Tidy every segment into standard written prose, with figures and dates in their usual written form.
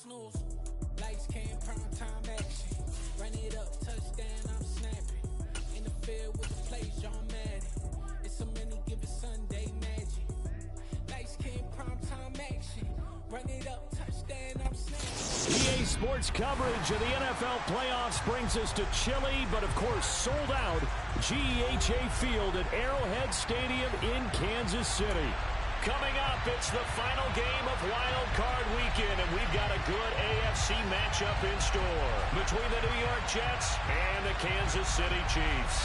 snooze. Lights came, prime time action. Run it up, touchdown, I'm snapping. In the field with the plays, John Madden. It's a many given Sunday magic. Lights came, prime time action. Run it up, touchdown, I'm snapping. EA Sports coverage of the NFL playoffs brings us to chilly, but of course sold out GEHA Field at Arrowhead Stadium in Kansas City. Coming up, it's the final game of Wild Card Weekend, and we've got a good AFC matchup in store between the New York Jets and the Kansas City Chiefs.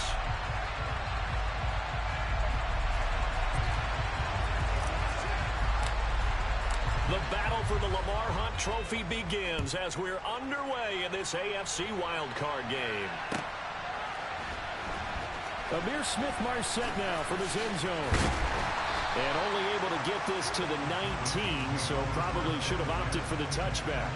The battle for the Lamar Hunt Trophy begins as we're underway in this AFC Wild Card game. Amir Smith-Marset now from his end zone. And only able to get this to the 19, so probably should have opted for the touchback.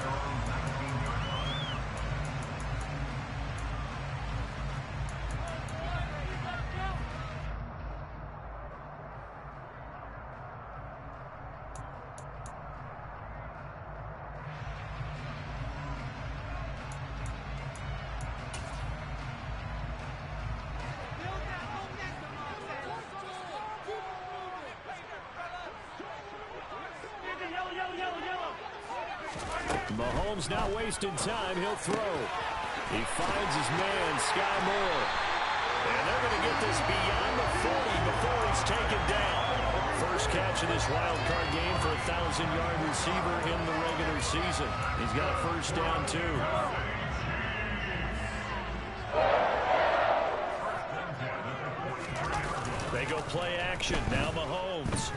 Mahomes not wasting time. He'll throw. He finds his man, Sky Moore. And they're going to get this beyond the 40 before he's taken down. First catch of this wild card game for a 1,000-yard receiver in the regular season. He's got a first down, too. They go play action. Now Mahomes.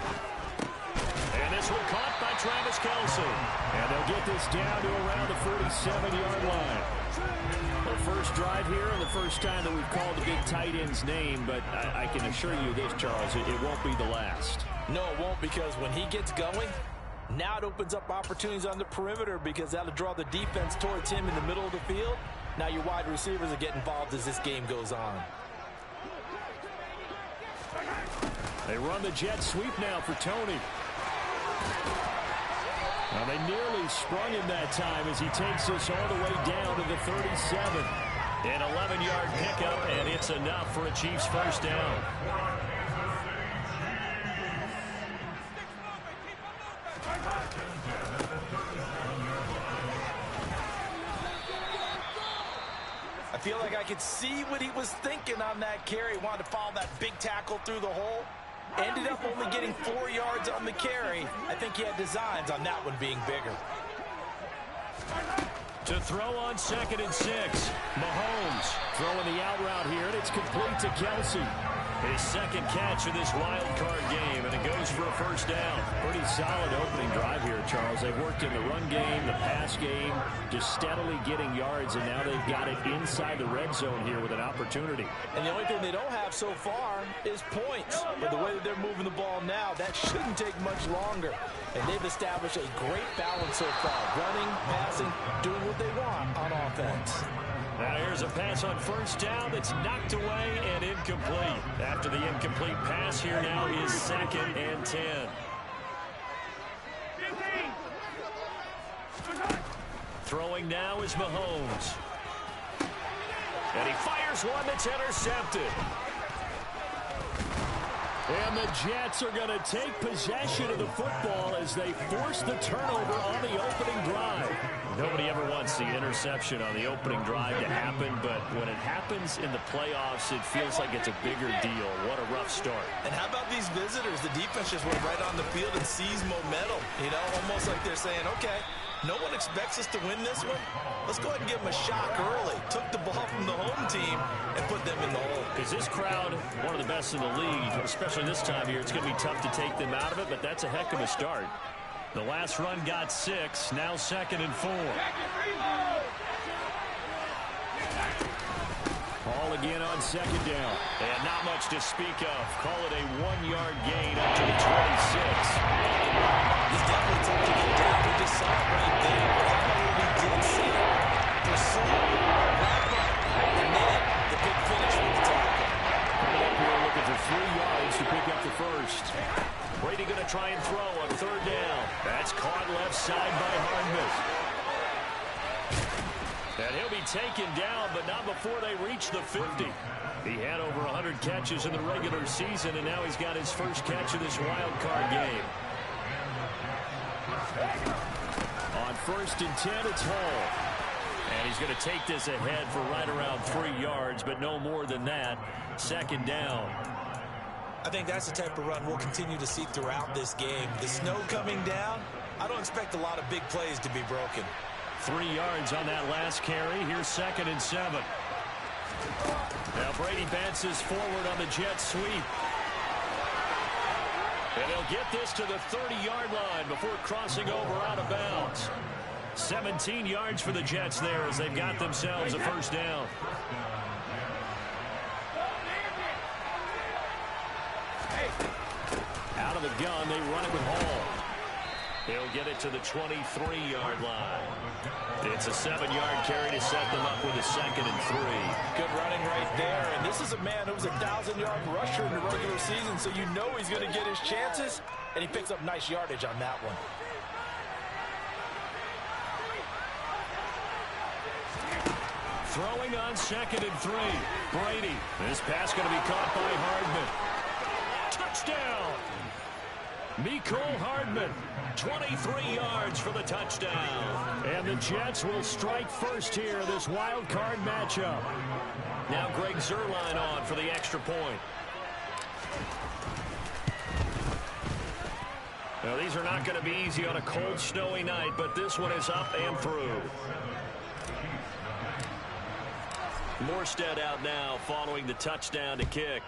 And this one caught by Travis Kelce. And they'll get this down to around the 47-yard line. Our first drive here and the first time that we've called the big tight end's name, but I can assure you this, Charles, it won't be the last. No, it won't, because when he gets going, now it opens up opportunities on the perimeter because that'll draw the defense towards him in the middle of the field. Now your wide receivers will get involved as this game goes on. They run the jet sweep now for Tony. Now they nearly sprung him that time as he takes this all the way down to the 37. An 11-yard pickup, and it's enough for a Chiefs first down. I feel like I could see what he was thinking on that carry. Wanted to follow that big tackle through the hole. Ended up only getting 4 yards on the carry. I think he had designs on that one being bigger. To throw on 2nd and 6. Mahomes throwing the out route here, and it's complete to Kelce. His second catch of this wild card game, and it goes for a first down. Pretty solid opening drive here, Charles. They've worked in the run game, the pass game, just steadily getting yards, and now they've got it inside the red zone here with an opportunity. And the only thing they don't have so far is points. But the way that they're moving the ball now, that shouldn't take much longer. And they've established a great balance so far. Running, passing, doing what they want on offense. Now here's a pass on first down that's knocked away and incomplete. After the incomplete pass, here now is 2nd and 10. Throwing now is Mahomes. And he fires one that's intercepted. And the Jets are going to take possession of the football as they force the turnover on the opening drive. Nobody ever wants the interception on the opening drive to happen, but when it happens in the playoffs, it feels like it's a bigger deal. What a rough start. And how about these visitors? The defense just went right on the field and seized momentum. You know, almost like they're saying, okay, no one expects us to win this one. Let's go ahead and give them a shock early. Took the ball from the home team and put them in the hole. Because this crowd, one of the best in the league, especially this time of year, it's going to be tough to take them out of it, but that's a heck of a start. The last run got 6, now 2nd and 4. Ball again on 2nd down. And not much to speak of. Call it a 1-yard gain up to the 26. He's definitely tough to get down. We just saw it right there. But how about what we did see? Pursue, wrap up, and then the big finish with the tackle. Coming up here looking for 3 yards to pick up the first. Brady going to try and throw on 3rd down. That's caught left side by Hartman. And he'll be taken down, but not before they reach the 50. He had over 100 catches in the regular season, and now he's got his first catch of this wild card game. On 1st and 10, it's Hall. And he's going to take this ahead for right around 3 yards, but no more than that. 2nd down. I think that's the type of run we'll continue to see throughout this game. The snow coming down, I don't expect a lot of big plays to be broken. 3 yards on that last carry. Here's 2nd and 7. Now Brady bounces forward on the jet sweep. And they'll get this to the 30-yard line before crossing over out of bounds. 17 yards for the Jets there as they've got themselves a first down. Out of the gun, they run it with Hall. He'll get it to the 23-yard line. It's a 7-yard carry to set them up with a 2nd and 3. Good running right there. And this is a man who was a 1,000-yard rusher in the regular season, so you know he's going to get his chances, and he picks up nice yardage on that one. Throwing on 2nd and 3. Brady. This pass going to be caught by Hardman. Touchdown! Mecole Hardman, 23 yards for the touchdown. And the Jets will strike first here, this wild card matchup. Now Greg Zuerlein on for the extra point. Now these are not going to be easy on a cold, snowy night, but this one is up and through. Morstead out now following the touchdown to kick.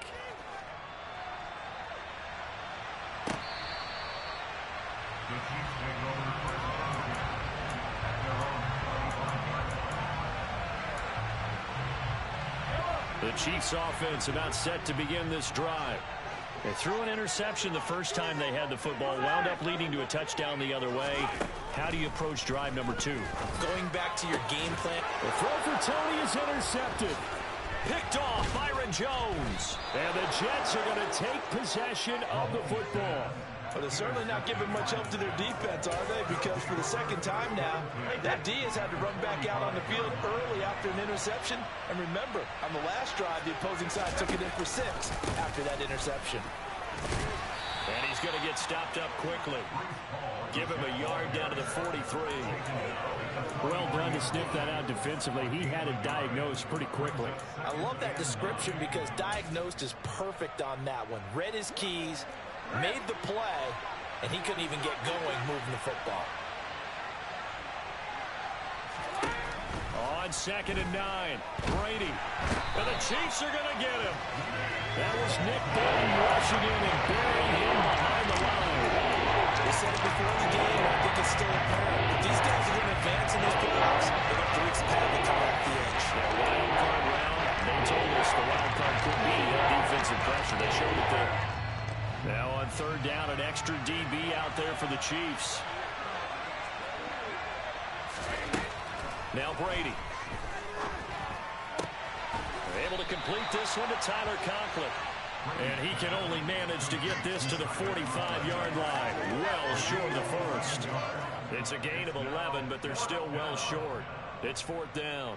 The Chiefs offense about set to begin this drive. They threw an interception the first time they had the football, wound up leading to a touchdown the other way. How do you approach drive number 2? Going back to your game plan. The throw for Tony is intercepted. Picked off Byron Jones. And the Jets are going to take possession of the football. But they're certainly not giving much help to their defense, are they? Because for the 2nd time now, that D has had to run back out on the field early after an interception. And remember, on the last drive, the opposing side took it in for 6 after that interception. And he's going to get stopped up quickly. Give him a yard down to the 43. Well done to sniff that out defensively. He had it diagnosed pretty quickly. I love that description because diagnosed is perfect on that one. Read his keys, made the play, and he couldn't even get going moving the football. On 2nd and 9, Brady. And the Chiefs are going to get him. That was Nick Bolton rushing in and burying him behind the line. We said it before the game, and I think it's still apparent. If these guys are going to advance in these playoffs, they're going to expand the come off the edge. Yeah, wild card round. They told us the wild card could be that defensive pressure. They showed it there. Now on 3rd down, an extra DB out there for the Chiefs. Now Brady. Able to complete this one to Tyler Conklin. And he can only manage to get this to the 45-yard line. Well short of the first. It's a gain of 11, but they're still well short. It's 4th down.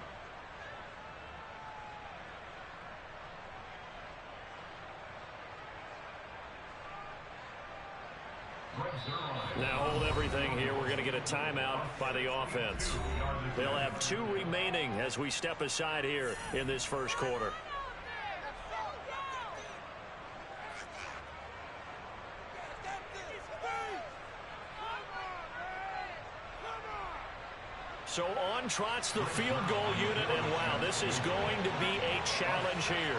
Now hold everything here. We're going to get a timeout by the offense. They'll have 2 remaining as we step aside here in this first quarter. So on trots the field goal unit, and wow, this is going to be a challenge here.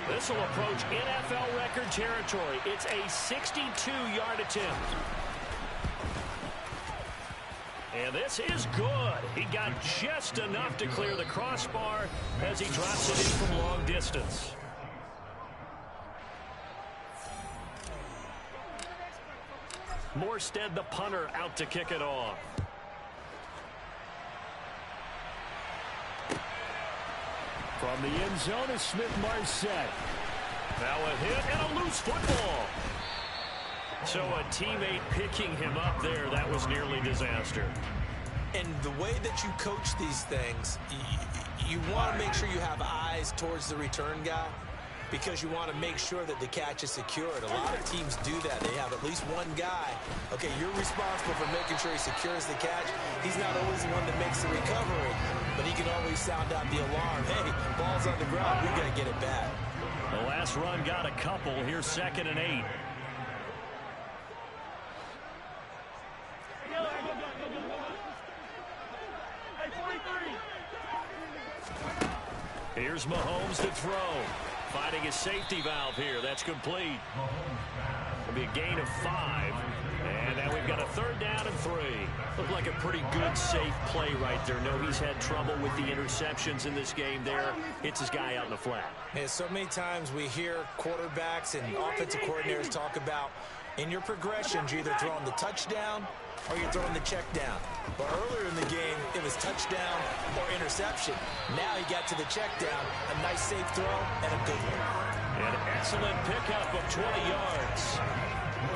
This will approach NFL record territory. It's a 62-yard attempt. And this is good. He got just enough to clear the crossbar as he drops it in from long distance. Morstead, the punter, out to kick it off. From the end zone is Smith-Marsette. Now a hit and a loose football. So a teammate picking him up there, that was nearly disaster. And the way that you coach these things, you want to make sure you have eyes towards the return guy because you want to make sure that the catch is secured. A lot of teams do that. They have at least one guy. Okay, you're responsible for making sure he secures the catch. He's not always the one that makes the recovery, but he can always sound out the alarm. Hey, ball's on the ground. We got to get it back. The last run got a couple. Here's 2nd and 8. Here's Mahomes to throw. Finding his safety valve here. That's complete. It'll be a gain of 5. And now we've got a 3rd down and 3. Looked like a pretty good, safe play right there. No, he's had trouble with the interceptions in this game there. Hits his guy out in the flat. And so many times we hear quarterbacks and offensive coordinators talk about in your progressions, you're either throwing the touchdown or you're throwing the check down. But earlier in the game, it was touchdown or interception. Now he got to the check down, a nice safe throw, and a good one. An excellent pickup of 20 yards.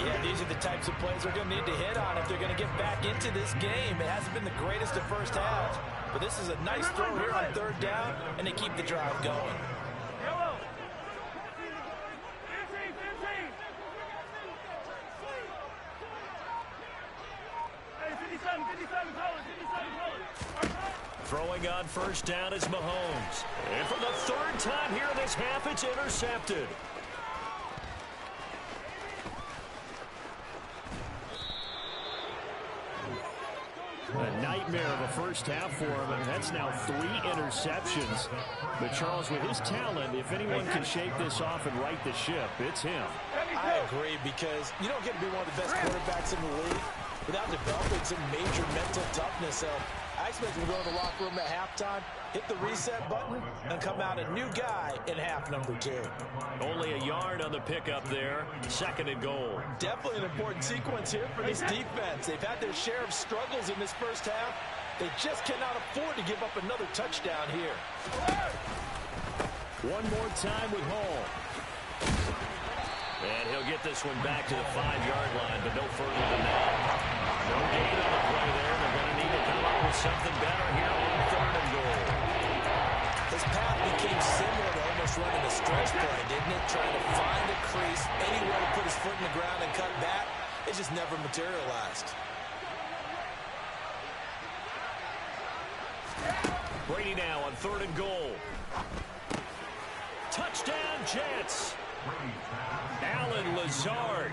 Yeah, these are the types of plays they're going to need to hit on if they're going to get back into this game. It hasn't been the greatest of first halves, but this is a nice throw here on 3rd down, and they keep the drive going. Throwing on 1st down is Mahomes. And for the 3rd time here in this half, it's intercepted. A nightmare of a first half for him, and that's now 3 interceptions. But Charles, with his talent, if anyone can shake this off and right the ship, it's him. I agree, because you don't get to be one of the best quarterbacks in the league without developing some major mental toughness. So I expect him to go to the locker room at halftime, hit the reset button, and come out a new guy in half number 2. Only a yard on the pickup there. 2nd and goal. Definitely an important sequence here for this defense. They've had their share of struggles in this first half. They just cannot afford to give up another touchdown here. One more time with Hall. And he'll get this one back to the 5-yard line, but no further than that. No gain on the play there. They're going to need to come up with something better here on 3rd and goal. His path became similar to almost running a stretch play, didn't it? Trying to find a crease, anywhere to put his foot in the ground and cut back. It just never materialized. Brady now on 3rd and goal. Touchdown, Jets. Allen Lazard,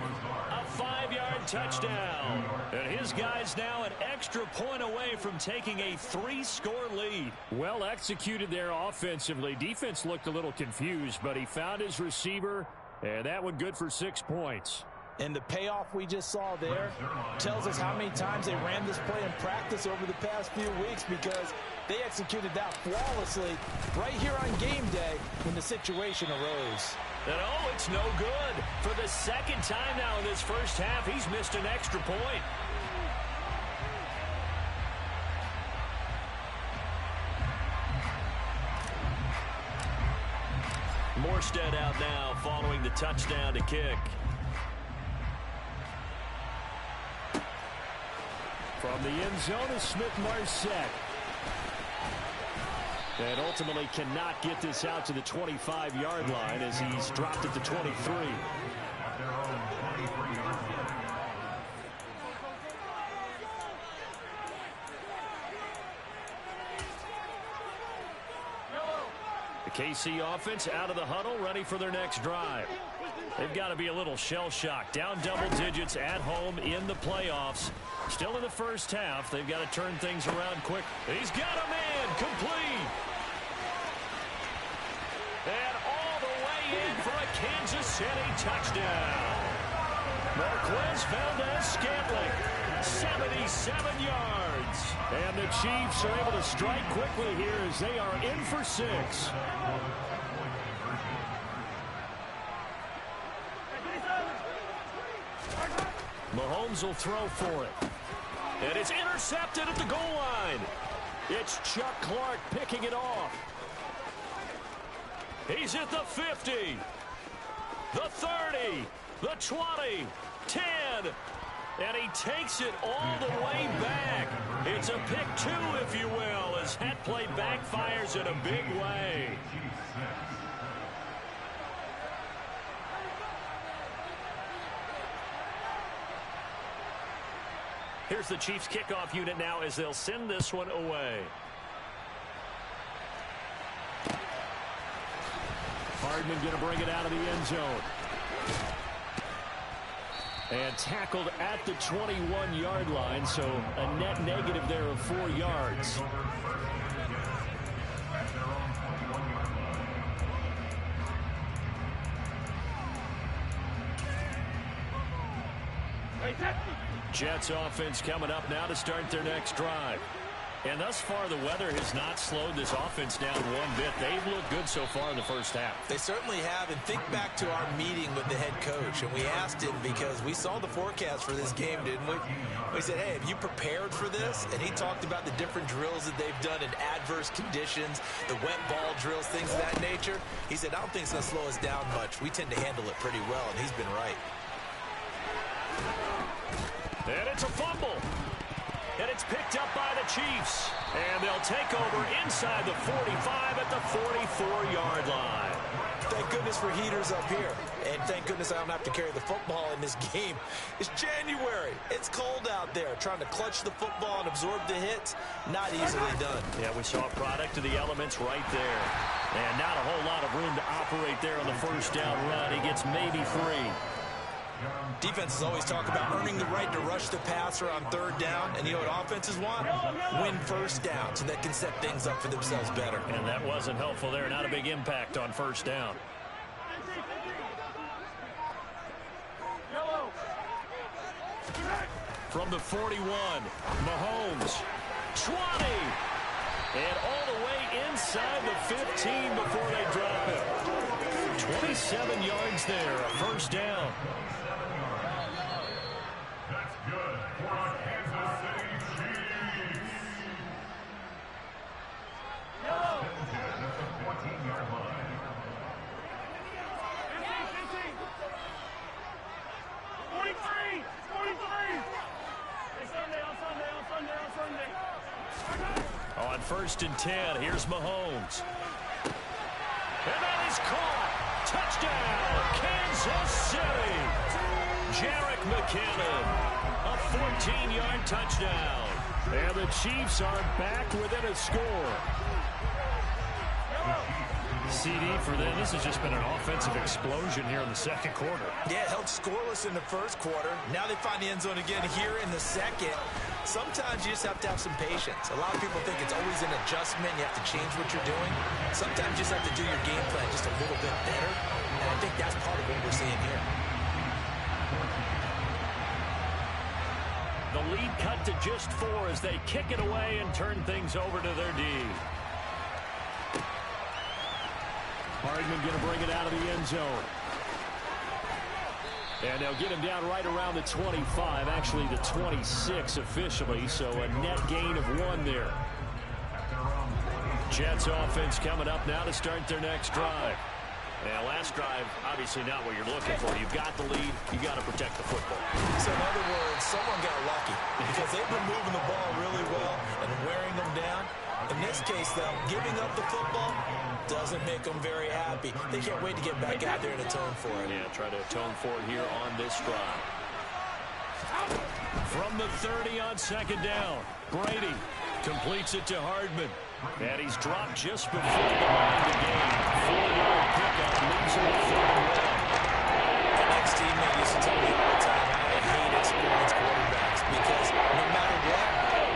a 5-yard touchdown. And his guys now an extra point away from taking a 3-score lead. Well executed there offensively. Defense looked a little confused, but he found his receiver, and that one good for 6 points. And the payoff we just saw there tells us how many times they ran this play in practice over the past few weeks, because they executed that flawlessly right here on game day when the situation arose. And oh, it's no good. For the 2nd time now in this first half, he's missed an extra point. Morstead out now following the touchdown to kick. From the end zone is Smith-Marsette. And ultimately cannot get this out to the 25-yard line as he's dropped at the 23. The KC offense out of the huddle, ready for their next drive. They've got to be a little shell-shocked. Down double digits at home in the playoffs. Still in the first half. They've got to turn things around quick. He's got a man complete. And all the way in for a Kansas City touchdown. Marquez Valdez-Scantling, 77 yards. And the Chiefs are able to strike quickly here as they are in for 6. Mahomes will throw for it. And it's intercepted at the goal line. It's Chuck Clark picking it off. He's at the 50, the 30, the 20, 10, And he takes it all the way back. It's a pick two, if you will, as that play backfires in a big way. Here's the Chiefs kickoff unit now as they'll send this one away. Hardman going to bring it out of the end zone. And tackled at the 21-yard line, so a net negative there of 4 yards. Jets offense coming up now to start their next drive. And thus far, the weather has not slowed this offense down one bit. They've looked good so far in the first half. They certainly have. And think back to our meeting with the head coach. And we asked him because we saw the forecast for this game, didn't we? We said, hey, have you prepared for this? And he talked about the different drills that they've done in adverse conditions, the wet ball drills, things of that nature. He said, I don't think it's going to slow us down much. We tend to handle it pretty well, and he's been right. And it's a fumble. And it's picked up by the Chiefs. And they'll take over inside the 45 at the 44-yard line. Thank goodness for heaters up here. And thank goodness I don't have to carry the football in this game. It's January. It's cold out there. Trying to clutch the football and absorb the hits, not easily done. Yeah, we saw a product of the elements right there. And not a whole lot of room to operate there on the first down run. He gets maybe 3. Defenses always talk about earning the right to rush the passer on third down. And you know what offenses want? Win first down so they can set things up for themselves better. And that wasn't helpful there. Not a big impact on first down. From the 41, Mahomes, 20. And all the way inside the 15 before they drop it. 27 yards there, a first down. On 1st and 10, here's Mahomes. And that is caught. Touchdown, Kansas City. Jerick McKinnon, a 14-yard touchdown. And the Chiefs are back within a score. CD for them. This has just been an offensive explosion here in the second quarter. Yeah, held scoreless in the first quarter. Now they find the end zone again here in the second. Sometimes you just have to have some patience. A lot of people think it's always an adjustment. You have to change what you're doing. Sometimes you just have to do your game plan just a little bit better. And I think that's part of what we're seeing here. The lead cut to just 4 as they kick it away and turn things over to their D. Hardman going to bring it out of the end zone. And they'll get him down right around the 25, actually the 26 officially, so a net gain of 1 there. Jets offense coming up now to start their next drive. Now, last drive, obviously not what you're looking for. You've got the lead. You've got to protect the football. So, in other words, someone got lucky because they've been moving the ball really well and wearing them down. In this case, though, giving up the football doesn't make them very happy. They can't wait to get back out there and atone for it. Yeah, try to atone for it here on this drive. From the 30 on 2nd down, Brady completes it to Hardman. And he's dropped just before the line of the game. 4-yard pickup leaves him with 3rd and 1. My next teammate used to tell me all the time, I hate experienced quarterbacks because no matter what,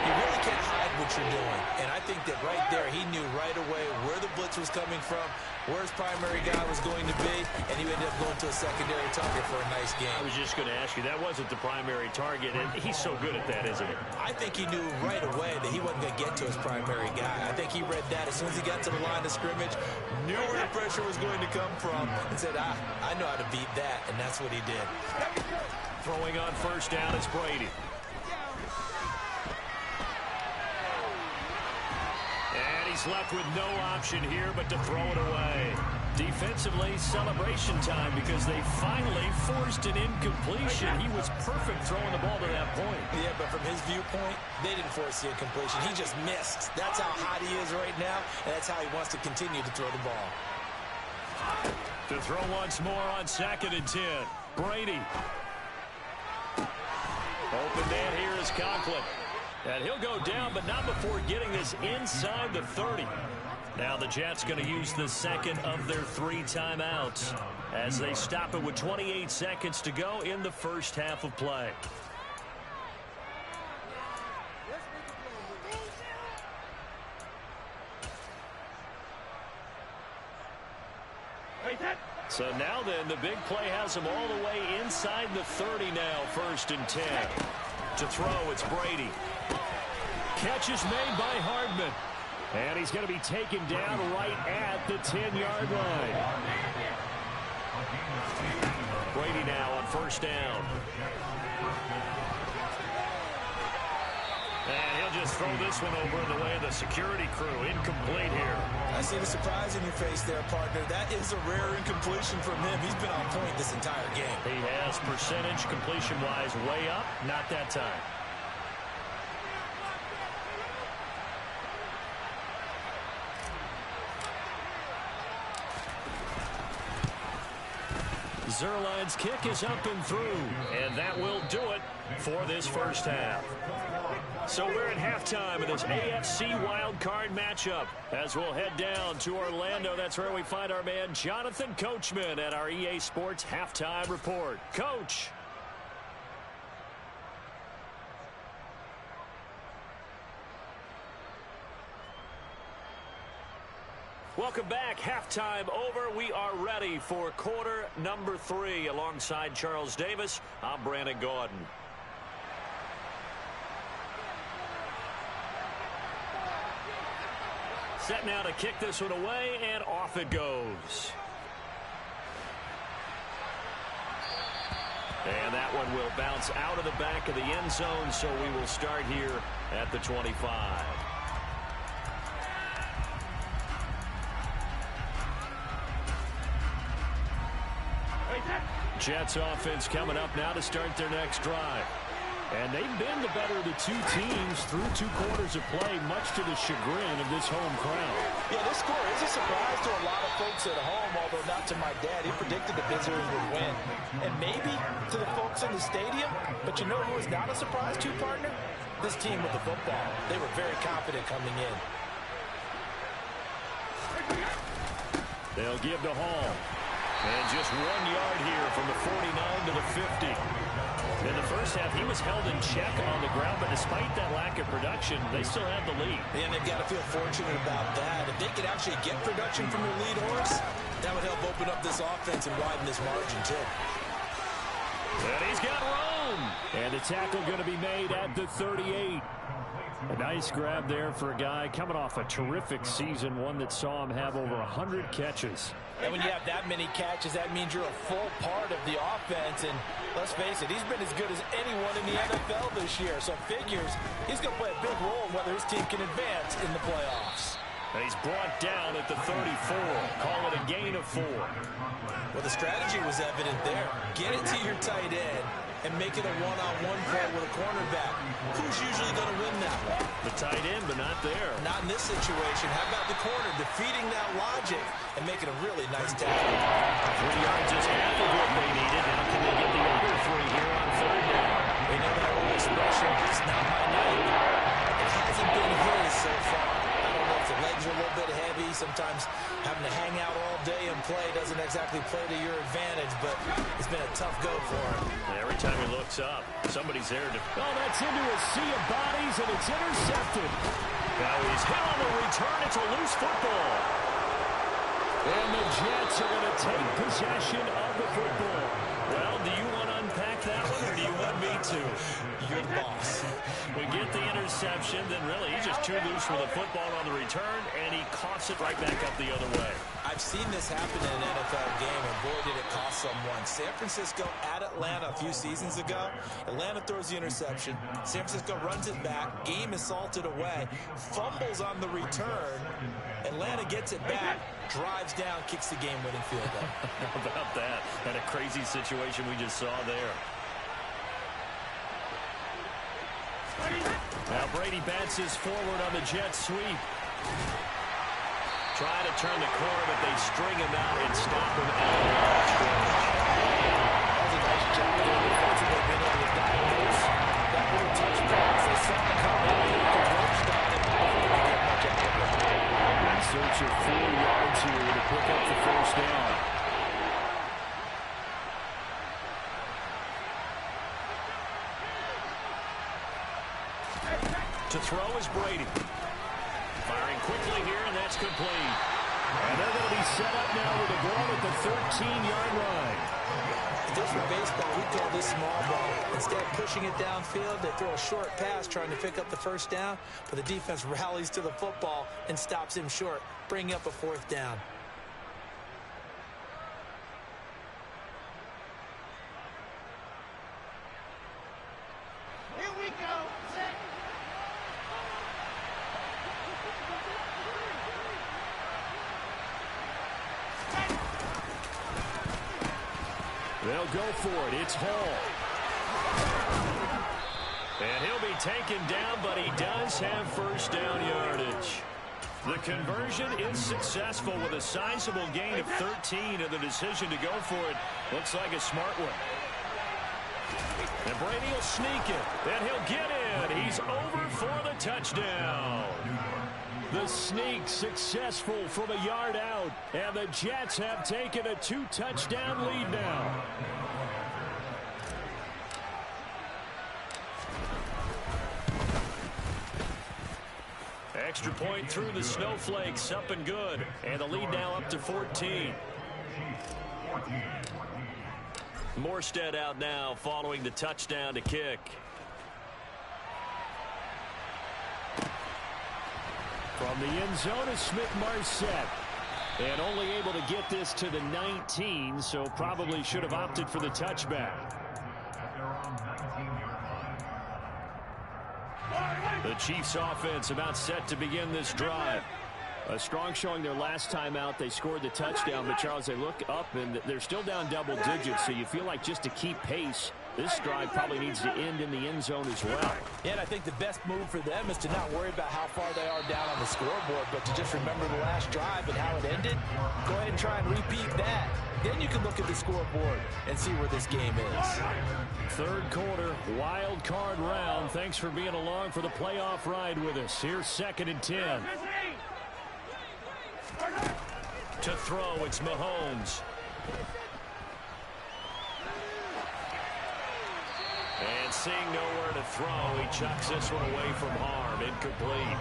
you really can't hide what you're doing. And I think that right there, he knew right away where the blitz was coming from, where his primary guy was going to be, and he ended up going to a secondary target for a nice game. I was just going to ask you, that wasn't the primary target, and he's so good at that, isn't he? I think he knew right away that he wasn't going to get to his primary guy. I think he read that as soon as he got to the line of scrimmage, knew where the pressure was going to come from, and said, I know how to beat that, and that's what he did. Throwing on 1st down is Brady. And he's left with no option here but to throw it away. Defensively, celebration time because they finally forced an incompletion. He was perfect throwing the ball to that point. Yeah, but from his viewpoint, they didn't force the incompletion. He just missed. That's how hot he is right now, and that's how he wants to continue to throw the ball. To throw once more on 2nd and 10. Brady. Open man here is Conklin. And he'll go down, but not before getting this inside the 30. Now the Jets going to use the second of their 3 timeouts as they stop it with 28 seconds to go in the first half of play. So now then, the big play has him all the way inside the 30 now, 1st and 10. To throw, it's Brady. Catch is made by Hardman. And he's going to be taken down right at the 10-yard line. Brady now on 1st down. And he'll just throw this one over in the way of the security crew. Incomplete here. I see the surprise in your face there, partner. That is a rare incompletion from him. He's been on point this entire game. He has percentage completion-wise way up. Not that time. Zuerlein's kick is up and through, and that will do it for this first half. So we're at halftime of this AFC wildcard matchup as we'll head down to Orlando. That's where we find our man Jonathan Coachman at our EA Sports Halftime Report. Coach. Welcome back. Halftime over. We are ready for quarter number 3. Alongside Charles Davis, I'm Brandon Gaudin. Set now to kick this one away, and off it goes. And that one will bounce out of the back of the end zone, so we will start here at the 25. Jets offense coming up now to start their next drive. And they've been the better of the 2 teams through 2 quarters of play, much to the chagrin of this home crowd. Yeah, this score is a surprise to a lot of folks at home, although not to my dad. He predicted the Visitors would win. And maybe to the folks in the stadium, but you know who is not a surprise to, partner? This team with the football. They were very confident coming in. They'll give to Hall. And just 1 yard here from the 49 to the 50. In the first half, he was held in check on the ground, but despite that lack of production, they still had the lead. And they've got to feel fortunate about that. If they could actually get production from their lead horse, that would help open up this offense and widen this margin, too. And he's got Rome. And the tackle going to be made at the 38. A nice grab there for a guy coming off a terrific season, one that saw him have over 100 catches. And when you have that many catches, that means you're a full part of the offense. And let's face it, he's been as good as anyone in the NFL this year. So figures he's going to play a big role in whether his team can advance in the playoffs. And he's brought down at the 34. Call it a gain of 4. Well, the strategy was evident there. Get it to your tight end and make it a one-on-one play with a cornerback. Who's usually going to win that one? The tight end, but not there. Not in this situation. How about the corner defeating that logic and making a really nice tackle? 3 yards is half of what they needed. Now can they get the other 3 here on 3rd down? We know that old expression, it's not my night. It hasn't been his so far. I don't know if the legs are a little bit heavy. Sometimes having to hang out all day and play doesn't exactly play to your advantage, but it's been a tough go for him. Every time he looks up, somebody's there to... Oh, that's into a sea of bodies, and it's intercepted. Now he's hit on the return. It's a loose football. And the Jets are going to take possession of the football. Well, do you want to unpack that one, or do you want me to. You're the boss. We get the interception, then really he's just too loose with the football on the return, and he coughs it right back up the other way. I've seen this happen in an NFL game, and boy, did it cost someone. San Francisco at Atlanta a few seasons ago. Atlanta throws the interception. San Francisco runs it back. Game is salted away. Fumbles on the return. Atlanta gets it back, drives down, kicks the game-winning field goal. How about that? And a crazy situation we just saw there. Now Brady bounces forward on the jet sweep. Trying to turn the corner, but they string him out and stop him out of the scrimmage. That was a nice job there defensively, being able to diagnose that little touch pass. They saw it coming, they converged on it, and they didn't get much out of it. In search of 4 yards here to pick up the first down. To throw is Brady. Firing quickly here, and that's complete. And they're going to be set up now with a ball at the 13-yard line. If this were baseball, we call this small ball. Instead of pushing it downfield, they throw a short pass trying to pick up the first down, but the defense rallies to the football and stops him short, bringing up a 4th down. Here we go. Set. They'll go for it. It's Hall. And he'll be taken down, but he does have first down yardage. The conversion is successful with a sizable gain of 13, and the decision to go for it looks like a smart one. And Brady will sneak it, and he'll get in. He's over for the touchdown. The sneak successful from a yard out, and the Jets have taken a 2-touchdown lead now. Extra point through the snowflakes, up and good, and the lead now up to 14. Morstead out now following the touchdown to kick. From the end zone is Smith-Marsette. And only able to get this to the 19, so probably should have opted for the touchback. The Chiefs offense about set to begin this drive. A strong showing their last time out. They scored the touchdown, but Charles, they look up and they're still down double digits, so you feel like just to keep pace, this drive probably needs to end in the end zone as well. Yeah, and I think the best move for them is to not worry about how far they are down on the scoreboard, but to just remember the last drive and how it ended. Go ahead and try and repeat that. Then you can look at the scoreboard and see where this game is. Third quarter, wild card round. Thanks for being along for the playoff ride with us. Here's 2nd and 10. To throw, it's Mahomes. And seeing nowhere to throw, he chucks this one away from harm. Incomplete.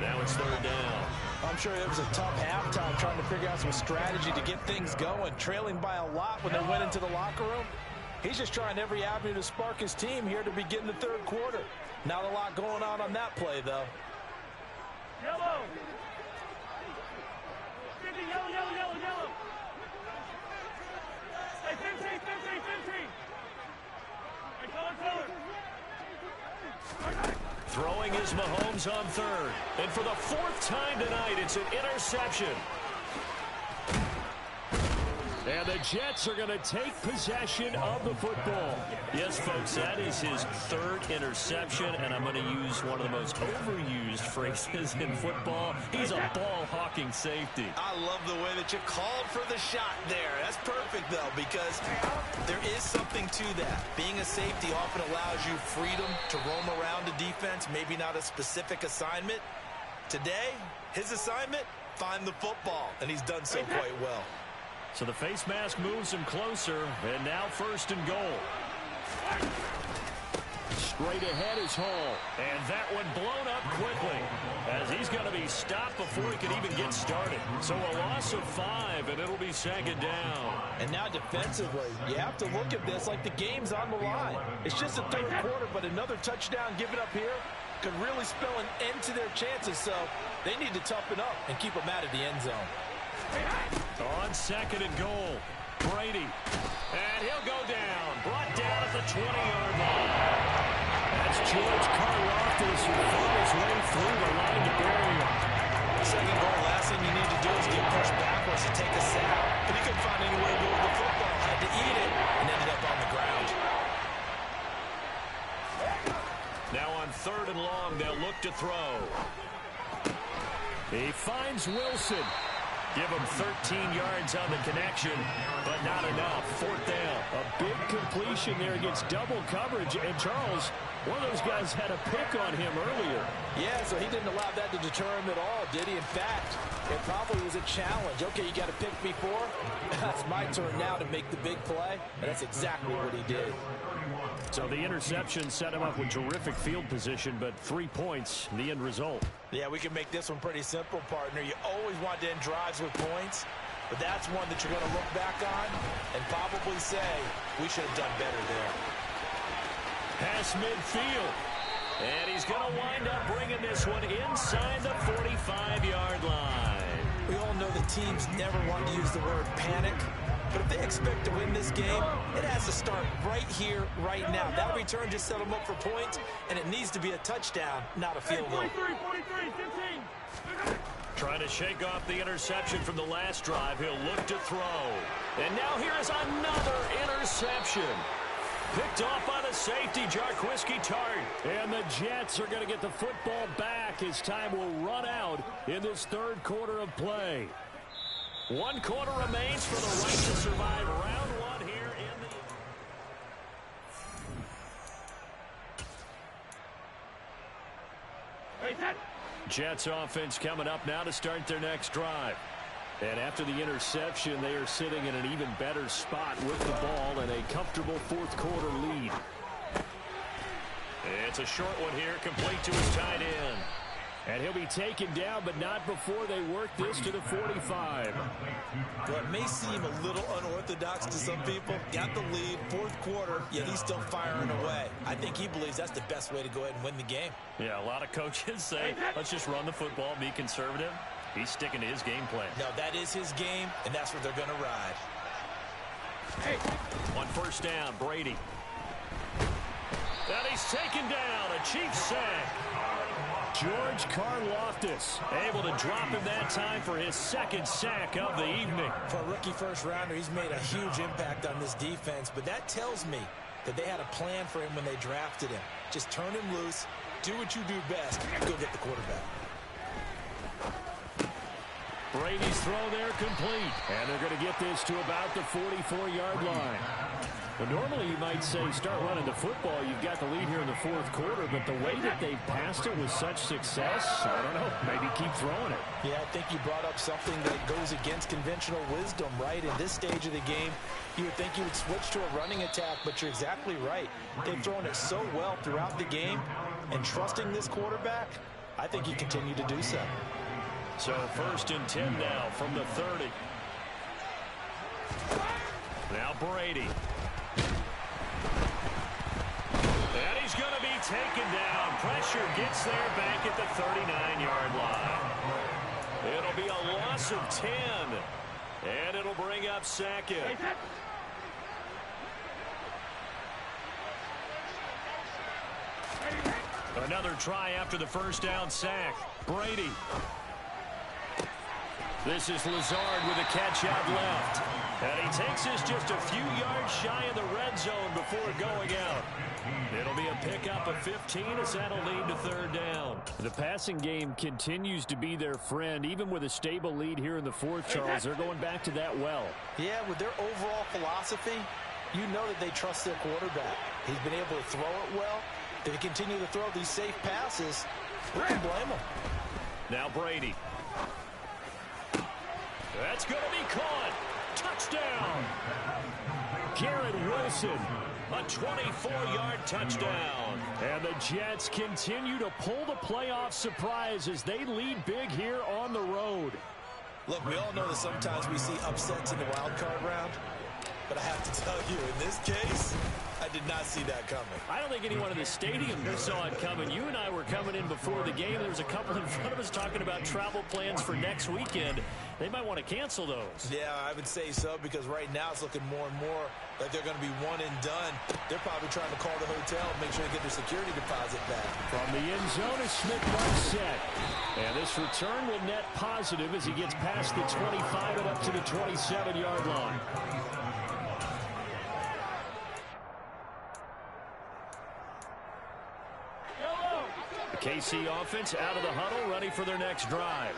Now it's 3rd down. I'm sure it was a tough halftime trying to figure out some strategy to get things going. Trailing by a lot when they went into the locker room. He's just trying every avenue to spark his team here to begin the 3rd quarter. Not a lot going on that play, though. Yellow. Yellow, yellow, yellow, yellow. Hey, 15. Hey, color. Throwing is Mahomes on 3rd. And for the 4th time tonight, it's an interception. And the Jets are going to take possession of the football. Yes, folks, that is his 3rd interception, and I'm going to use one of the most overused phrases in football. He's a ball-hawking safety. I love the way that you called for the shot there. That's perfect, though, because there is something to that. Being a safety often allows you freedom to roam around the defense, maybe not a specific assignment. Today, his assignment, find the football, and he's done so quite well. So the face mask moves him closer, and now 1st and goal. Straight ahead is Hall. And that one blown up quickly, as he's going to be stopped before he can even get started. So a loss of 5, and it'll be second down. And now defensively, you have to look at this like the game's on the line. It's just a third quarter, but another touchdown given up here could really spell an end to their chances. So they need to toughen up and keep them out of the end zone. On second and goal, Brady. And he'll go down. Brought down at the 20-yard line. That's George Karlaftis who fought his way through the line to bury him. Second goal, last thing you need to do is get pushed backwards to take a sack. But he couldn't find anywhere to go with the football. Had to eat it and ended up on the ground. Now on third and long, they'll look to throw. He finds Wilson. Give him 13 yards on the connection, but not enough. Fourth down. A big completion there against double coverage. And Charles, one of those guys had a pick on him earlier. Yeah, so he didn't allow that to deter him at all, did he? In fact, it probably was a challenge. Okay, you got to pick me 4. That's my turn now to make the big play. And that's exactly what he did. So the interception set him up with terrific field position, but 3 points, the end result. Yeah, we can make this one pretty simple, partner. You always want to end drives with points, but that's one that you're going to look back on and probably say, we should have done better there. Pass midfield. And he's going to wind up bringing this one inside the 45-yard line. We all know that teams never want to use the word panic, but if they expect to win this game, it has to start right here, right now. That return just set them up for points, and it needs to be a touchdown, not a field goal. 43, 15. Trying to shake off the interception from the last drive. He'll look to throw. And now here is another interception. Picked off by the safety, Jarquiski Tart. And the Jets are going to get the football back as time will run out in this third quarter of play. 1 quarter remains for the right to survive round 1 here in the... Jets offense coming up now to start their next drive. And after the interception, they are sitting in an even better spot with the ball and a comfortable fourth quarter lead. It's a short one here, complete to his tight end. And he'll be taken down, but not before they work this to the 45. Well, it may seem a little unorthodox to some people. Got the lead, fourth quarter, yet he's still firing away. I think he believes that's the best way to go ahead and win the game. Yeah, a lot of coaches say, let's just run the football, be conservative. He's sticking to his game plan. No, that is his game, and that's what they're going to ride. On first down, Brady. And he's taken down, a Chiefs sack. George Karlaftis able to drop him that time for his second sack of the evening. For a rookie first-rounder, he's made a huge impact on this defense, but that tells me that they had a plan for him when they drafted him. Just turn him loose, do what you do best, and go get the quarterback. Brady's throw there complete. And they're going to get this to about the 44-yard line. Well, normally you might say start running the football. You've got the lead here in the fourth quarter, but the way that they've passed it with such success, I don't know, maybe keep throwing it. Yeah, I think you brought up something that goes against conventional wisdom, right? In this stage of the game, you would think you would switch to a running attack, but you're exactly right. They've thrown it so well throughout the game, and trusting this quarterback, I think you continue to do so. So first and 10 now from the 30. Now Brady. And he's going to be taken down. Pressure gets there back at the 39-yard line. It'll be a loss of 10. And it'll bring up second. Another try after the first down sack. Brady. This is Lazard with a catch out left. And he takes this just a few yards shy of the red zone before going out. It'll be a pickup of 15 as that'll lead to third down. The passing game continues to be their friend. Even with a stable lead here in the fourth, Charles, they're going back to that well. Yeah, with their overall philosophy, you know that they trust their quarterback. He's been able to throw it well. If they continue to throw these safe passes, who can blame them? Now Brady. That's going to be caught. Touchdown. Garrett Wilson. A 24-yard touchdown. And the Jets continue to pull the playoff surprise as they lead big here on the road. Look, we all know that sometimes we see upsets in the wild card round, but I have to tell you, in this case, I did not see that coming. I don't think anyone in the stadium saw it coming. You and I were coming in before the game. There was a couple in front of us talking about travel plans for next weekend. They might want to cancel those. Yeah, I would say so, because right now it's looking more and more like they're going to be one and done. They're probably trying to call the hotel and make sure they get their security deposit back. From the end zone is Smith-Marsette. And this return will net positive as he gets past the 25 and up to the 27-yard line. The KC offense out of the huddle, ready for their next drive.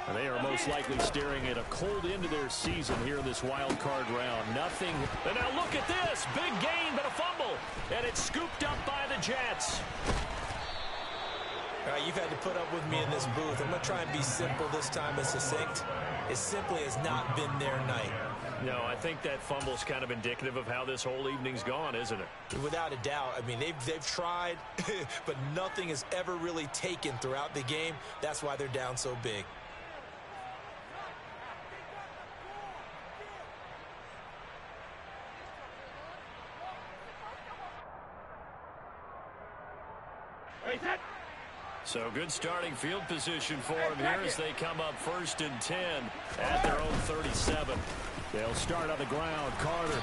And they are most likely staring at a cold end to their season here in this wild card round. Nothing. And now look at this. Big gain, but a fumble. And it's scooped up by the Jets. All right, you've had to put up with me in this booth. I'm going to try and be simple this time and succinct. It simply has not been their night. No, I think that fumble's kind of indicative of how this whole evening's gone, isn't it? Without a doubt. I mean, they've tried, but nothing has ever really taken throughout the game. That's why they're down so big. So good starting field position for them here as they come up 1st and 10 at their own 37. They'll start on the ground. Carter.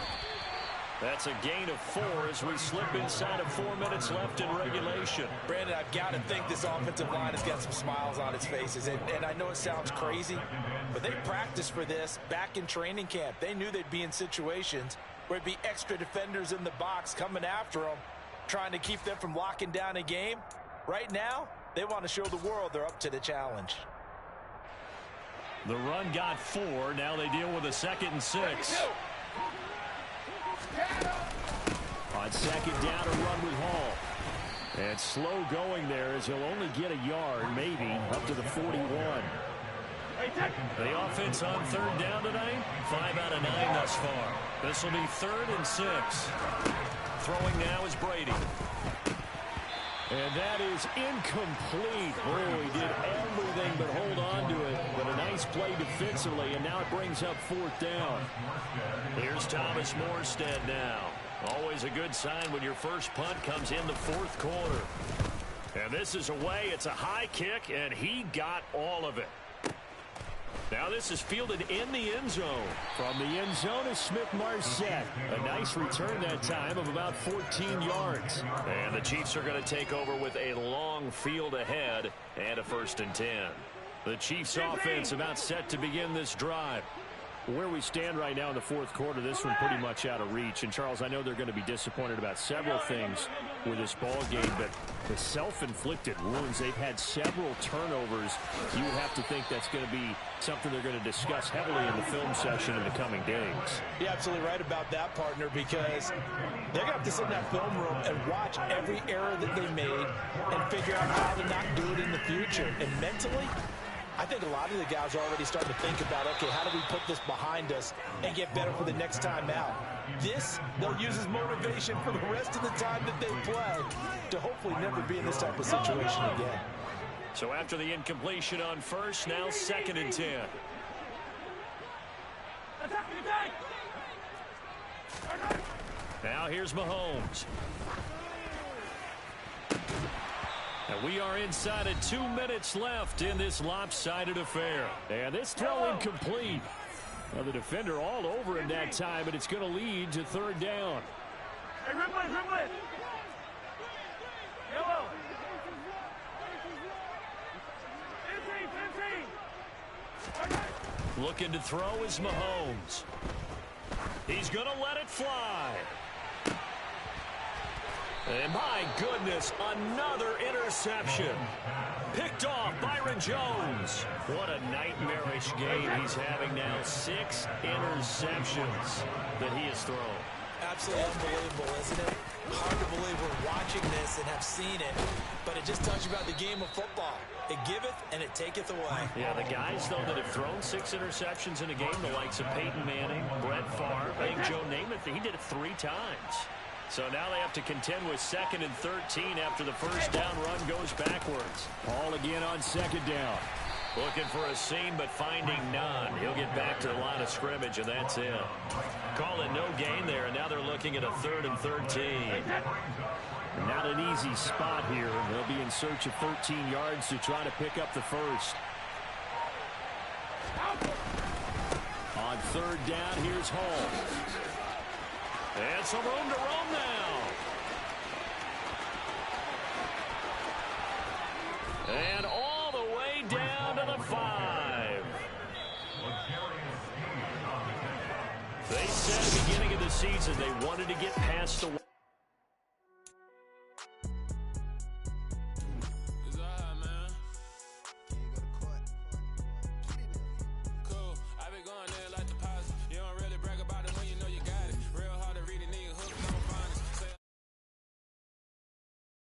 That's a gain of 4 as we slip inside of 4 minutes left in regulation. Brandon, I've got to think this offensive line has got some smiles on its faces. And I know it sounds crazy, but they practiced for this back in training camp. They knew they'd be in situations where it'd be extra defenders in the box coming after them, trying to keep them from locking down a game. Right now, they want to show the world they're up to the challenge. The run got 4. Now they deal with a 2nd and 6. On 2nd down, a run with Hall. And slow going there as he'll only get a yard, maybe, up to the 41. The offense on 3rd down tonight, 5 out of 9 thus far. This will be 3rd and 6. Throwing now is Brady. And that is incomplete. Oh, he did everything but hold on to it. But a nice play defensively, and now it brings up 4th down. Here's Thomas Morstead now. Always a good sign when your first punt comes in the 4th quarter. And this is away. It's a high kick, and he got all of it. Now this is fielded in the end zone. From the end zone is Smith-Marsette. A nice return that time of about 14 yards. And the Chiefs are going to take over with a long field ahead and a 1st and 10. The Chiefs offense about set to begin this drive. Where we stand right now in the 4th quarter, this one pretty much out of reach. And, Charles, I know they're going to be disappointed about several things with this ball game, but the self-inflicted wounds, they've had several turnovers. You would have to think that's going to be something they're going to discuss heavily in the film session in the coming days. You're absolutely right about that, partner, because they're going to have to sit in that film room and watch every error that they made and figure out how to not do it in the future. And mentally, I think a lot of the guys are already starting to think about, okay, how do we put this behind us and get better for the next time out? This, they'll use as motivation for the rest of the time that they play to hopefully never be in this type of situation again. So after the incompletion on 1st, now 2nd and 10. Now here's Mahomes. And we are inside of 2 minutes left in this lopsided affair. And this throw incomplete. Well, the defender all over him that time, but it's going to lead to 3rd down. Hey, Rimblin! Yellow! 15! Looking to throw is Mahomes. He's going to let it fly. And my goodness, another interception. Picked off Byron Jones. What a nightmarish game he's having now. 6 interceptions that he has thrown. Absolutely unbelievable, isn't it? Hard to believe we're watching this and have seen it, but it just tells you about the game of football. It giveth and it taketh away. Yeah, the guys, though, that have thrown 6 interceptions in a game, the likes of Peyton Manning, Brett Favre, I think Joe Namath, he did it 3 times. So now they have to contend with 2nd and 13 after the first down run goes backwards. Paul again on 2nd down. Looking for a seam, but finding none. He'll get back to the line of scrimmage, and that's it. Call it no gain there, and now they're looking at a 3rd and 13. Not an easy spot here. They'll be in search of 13 yards to try to pick up the first. On 3rd down, here's Hall. And some room to roam now. And all the way down to the 5. They said at the beginning of the season they wanted to get past the